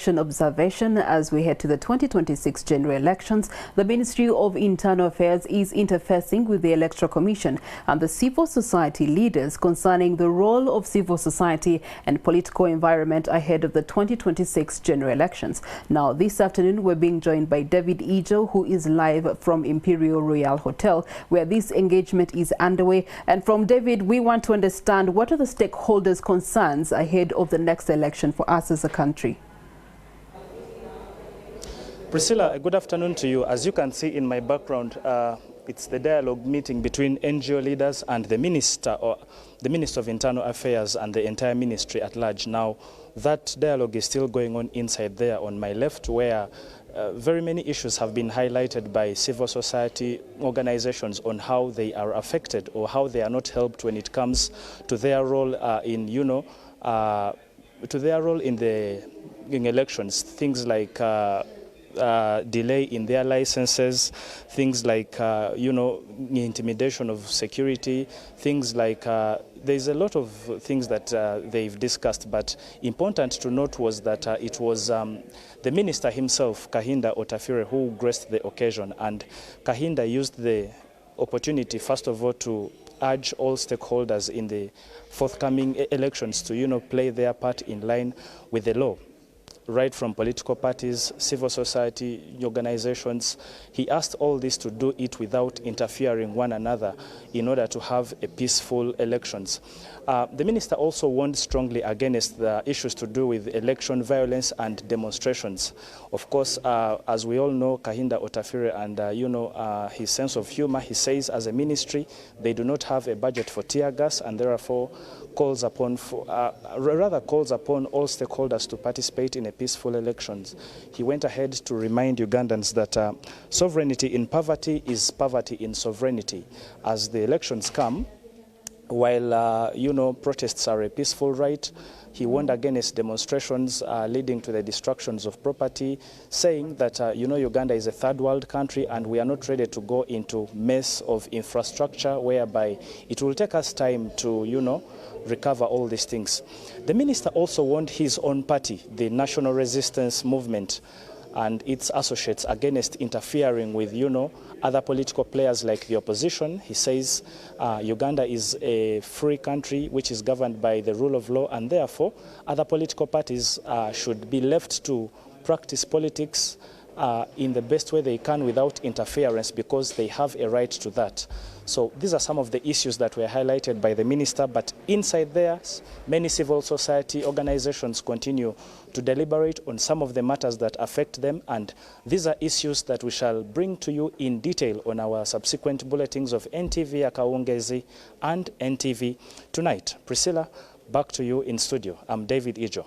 Observation as we head to the 2026 general elections. The Ministry of Internal Affairs is interfacing with the Electoral Commission and the civil society leaders concerning the role of civil society and political environment ahead of the 2026 general elections. Now, this afternoon, we're being joined by David Ijjo, who is live from Imperial Royal Hotel, where this engagement is underway. And from David, we want to understand what are the stakeholders' concerns ahead of the next election for us as a country. Priscilla, good afternoon to you. As you can see in my background, it's the dialogue meeting between NGO leaders and the Minister of Internal Affairs and the entire ministry at large. Now, that dialogue is still going on inside there on my left, where very many issues have been highlighted by civil society organizations on how they are affected or how they are not helped when it comes to their role in elections. Things like delay in their licenses, things like, intimidation of security, things like, there's a lot of things that they've discussed, but important to note was that it was the minister himself, Kahinda Otafire, who graced the occasion, and Kahinda used the opportunity, first of all, to urge all stakeholders in the forthcoming elections to, play their part in line with the law. Right from political parties, civil society organizations. He asked all this to do it without interfering one another in order to have a peaceful elections. The minister also warned strongly against the issues to do with election violence and demonstrations. Of course, as we all know, Kahinda Otafire and his sense of humor, he says as a ministry, they do not have a budget for tear gas, and therefore calls upon all stakeholders to participate in a peaceful elections. He went ahead to remind Ugandans that sovereignty in poverty is poverty in sovereignty. As the elections come, while protests are a peaceful right, he warned against demonstrations leading to the destructions of property, saying that Uganda is a third world country and we are not ready to go into mess of infrastructure whereby it will take us time to recover all these things. The minister also warned his own party, the National Resistance Movement, and its associates against interfering with, other political players like the opposition. He says Uganda is a free country which is governed by the rule of law, and therefore other political parties should be left to practice politics in the best way they can without interference, because they have a right to that. So these are some of the issues that were highlighted by the minister, but inside there, many civil society organizations continue to deliberate on some of the matters that affect them, and these are issues that we shall bring to you in detail on our subsequent bulletins of NTV Akawungezi and NTV Tonight. Priscilla, back to you in studio. I'm David Ijjo.